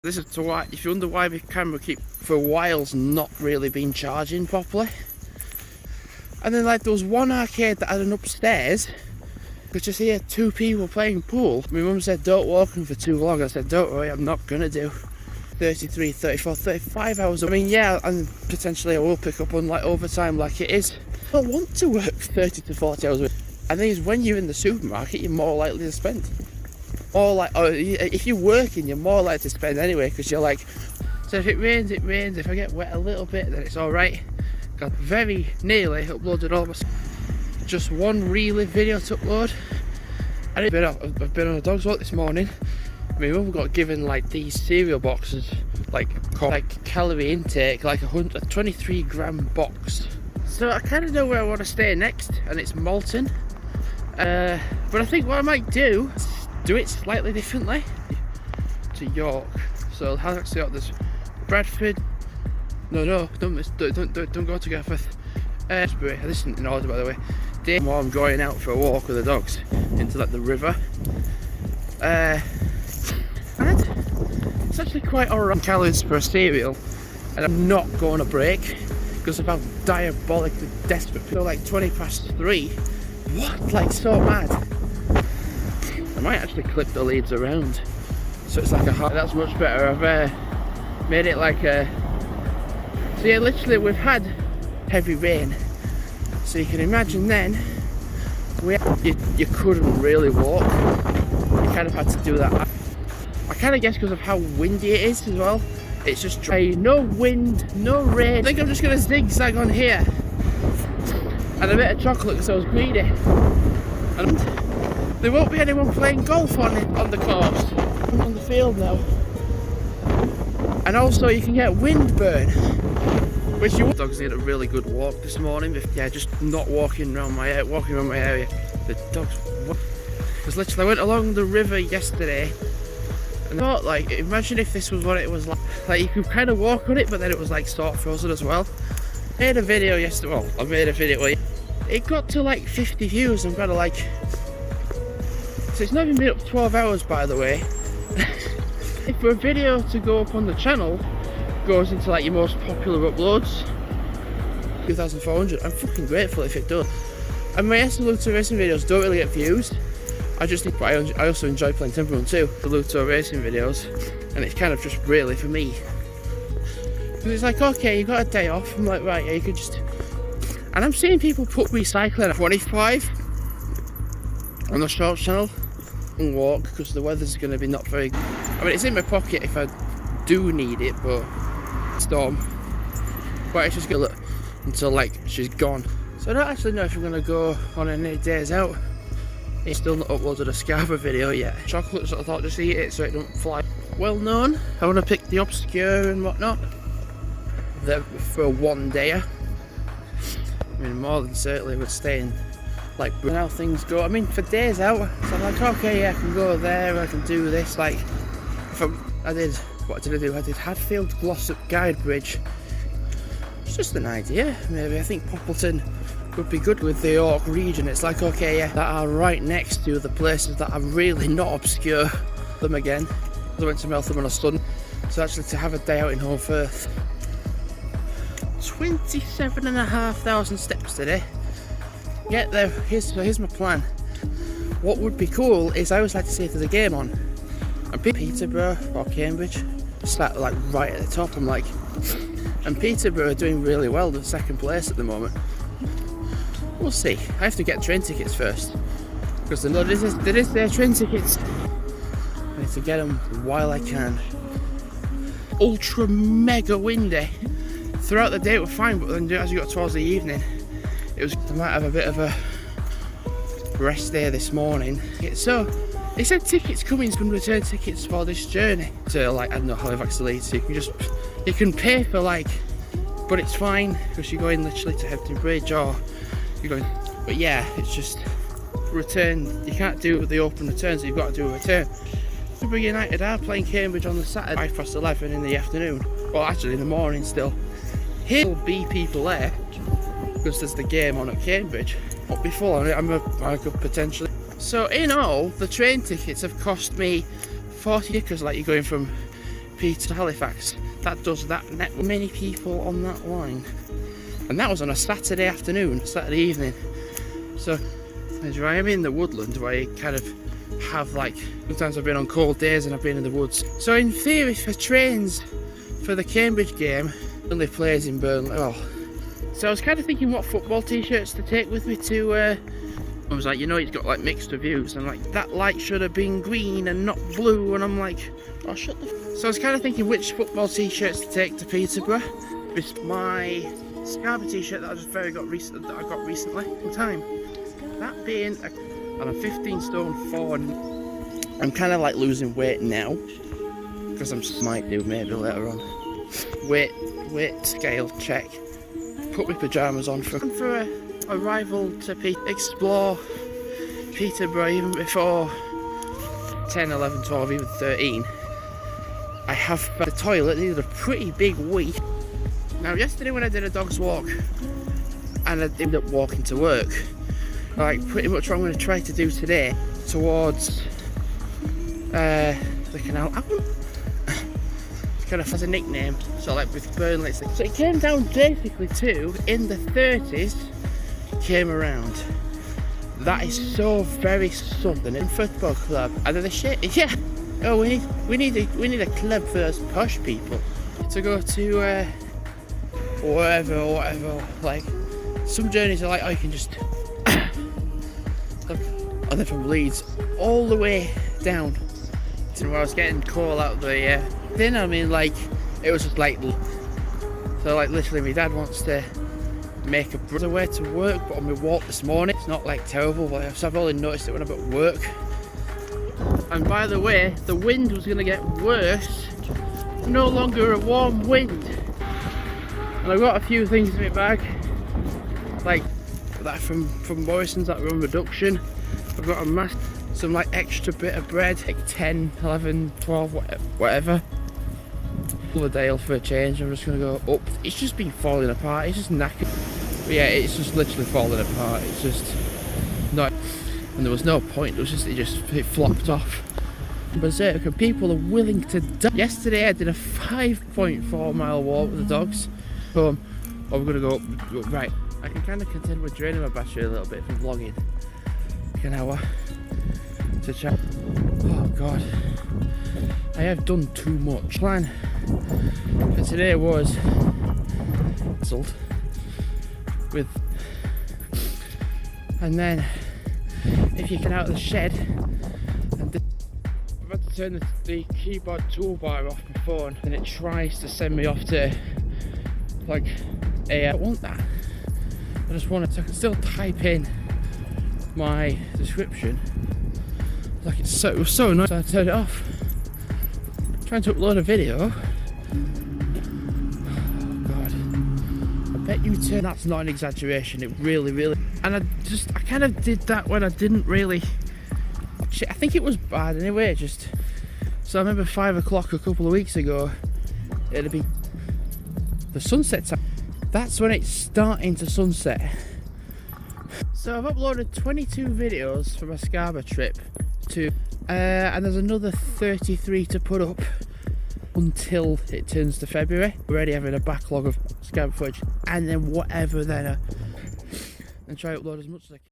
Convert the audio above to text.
This is to why, if you wonder why the camera keep for a while's not really been charging properly. And then like there was one arcade that had an upstairs, because you see two people playing pool. My mum said don't walk them for too long. I said don't worry, I'm not gonna do 33, 34, 35 hours. I mean yeah, and potentially I will pick up on like overtime like it is. I don't want to work 30 to 40 hours a week. And the thing is, when you're in the supermarket, you're more likely to spend. Or like, or if you're working, you're more likely to spend anyway, because you're like, so if it rains, it rains. If I get wet a little bit, then it's all right. Got very nearly uploaded all my, just one relive video to upload. And I've been on a dog's walk this morning. My mum got given like these cereal boxes, like calorie intake, like a 23 gram box. So I kind of know where I want to stay next, and it's Malton. But I think what I might do it slightly differently to York. So I've actually got this Bradford. No, don't go to Gafford. Asbury. This isn't in order, by the way. While I'm going out for a walk with the dogs into like the river. And it's actually quite alright calories for a cereal, and I'm not going to break because of how diabolically desperate. Feel like 3:20. What? Like so mad. I might actually clip the leads around, so it's like a heart. That's much better. I've made it like a. So yeah, literally we've had heavy rain, so you can imagine then you couldn't really walk. You kind of had to do that. I kind of guess because of how windy it is as well. It's just dry, no wind, no rain. I think I'm just gonna zigzag on here, and a bit of chocolate because I was greedy. And there won't be anyone playing golf on the course. I'm on the field now. And also you can get windburn, which you dogs need a really good walk this morning. Yeah, just not walking around my area. The dogs, because literally I went along the river yesterday, and I thought, like, imagine if this was what it was like. Like you could kind of walk on it, but then it was like sort of frozen as well. I made a video yesterday. Well, I made a video where it got to like 50 views. I'm kind of like. So it's not even been up 12 hours, by the way. For a video to go up on the channel, goes into like your most popular uploads, 2,400. I'm fucking grateful if it does. And my Luto racing videos don't really get views. I just think, but I also enjoy playing Temple Run too, the Luto racing videos, and it's kind of just really for me. Because it's like, okay, you got a day off. I'm like, right, yeah, you could just. And I'm seeing people put recycling at 25 on the shorts channel and walk because the weather's going to be not very. I mean, it's in my pocket if I do need it, but storm. But it's just gonna look until like she's gone. So I don't actually know if I'm gonna go on any days out. It's still not uploaded a Scarborough video yet. Chocolates, I thought just eat it so it don't fly. Well known. I want to pick the obscure and whatnot. For one day. I mean, more than certainly we're staying. Like how things go. I mean, for days out, so I'm like, okay, yeah, I can go there, I can do this. Like, what did I do? I did Hadfield, Glossop, Guidebridge. It's just an idea, maybe. I think Poppleton would be good with the York region. It's like, okay, yeah, that are right next to the places that are really not obscure. Them again. I went to Meltham on a Sunday, so actually to have a day out in Home Firth. 27,500 steps today. Get there. Here's my plan. What would be cool is I always like to see if there's a game on. And Peterborough or Cambridge start like right at the top. I'm like, and Peterborough are doing really well. They're second place at the moment. We'll see. I have to get train tickets first because there is their train tickets. I need to get them while I can. Ultra mega windy. Throughout the day it was fine, but then as you got towards the evening, I might have a bit of a rest day this morning. So they said tickets coming, can return tickets for this journey to like, I don't know, Halifax to Leeds. So you can pay for like, but it's fine because you're going literally to Hebden Bridge or you're going. But yeah, it's just return. You can't do the open return, so you've got to do a return. Super United are playing Cambridge on the Saturday, 11:05 in the afternoon. Well, actually in the morning still. Here will be people there because there's the game on at Cambridge. But before I could potentially. So in all, the train tickets have cost me 40 because like you're going from Peter to Halifax. That does that net. Many people on that line. And that was on a Saturday afternoon, Saturday evening. So as I am in the woodland where you kind of have like, sometimes I've been on cold days and I've been in the woods. So in theory for trains for the Cambridge game, only plays in Burnley. Well, so I was kind of thinking what football t-shirts to take with me to I was like, you know, it's got like mixed reviews. I'm like, that light should have been green and not blue. And I'm like, oh, shut the So I was kind of thinking which football t-shirts to take to Peterborough. It's my Scarpa t-shirt that I got recently in time. That being and I'm 15 stone 4 and I'm kind of like losing weight now because I'm might do maybe later on. Weight scale check. Put my pyjamas on for a rival to explore Peterborough even before 10, 11, 12, even 13. I have the toilet needed a pretty big wee. Now yesterday when I did a dog's walk and I ended up walking to work, like pretty much what I'm going to try to do today towards the canal. It kind of has a nickname, so like with Burnley. So it came down basically to in the 30s, came around. That is so very southern in football club. And then the shit, yeah. Oh, we need a club for those posh people to go to wherever or whatever. Like some journeys are like, oh, you can just. And then from Leeds all the way down to where I was getting coal out of the thing. I mean, like it was just like so. Like literally, my dad wants to make a brother way to work, but on my walk this morning, it's not like terrible. But so I've only noticed it when I'm at work. And by the way, the wind was going to get worse. No longer a warm wind. And I've got a few things in my bag, like that from Morrison's, that room reduction. I've got a mask, some like extra bit of bread, like 10, 11, 12, whatever. Dale for a change. I'm just going to go up. It's just been falling apart. It's just knackered. But yeah, it's just literally falling apart. It's just not. And there was no point. It flopped off. Berserk, people are willing to die. Yesterday I did a 5.4 mile walk with the dogs home. Oh, we're going to go up. Right, I can kind of contend with draining my battery a little bit from vlogging. Like an hour to chat. Oh god, I have done too much. Plan for today was cancelled with, and then if you get out of the shed and I've had to turn the keyboard toolbar off my phone and it tries to send me off to like I don't want that. I just want it so I can still type in my description. Like it was so nice. So I turned it off. Trying to upload a video. Oh god. I bet you turn. That's not an exaggeration. It really. And I kind of did that when I didn't really. I think it was bad anyway. So I remember 5 o'clock a couple of weeks ago. It'd be the sunset time. That's when it's starting to sunset. So I've uploaded 22 videos from a Scarpa trip to, and there's another 33 to put up until it turns to February. We're already having a backlog of Scarpa footage, and then whatever then, and try to upload as much as I can.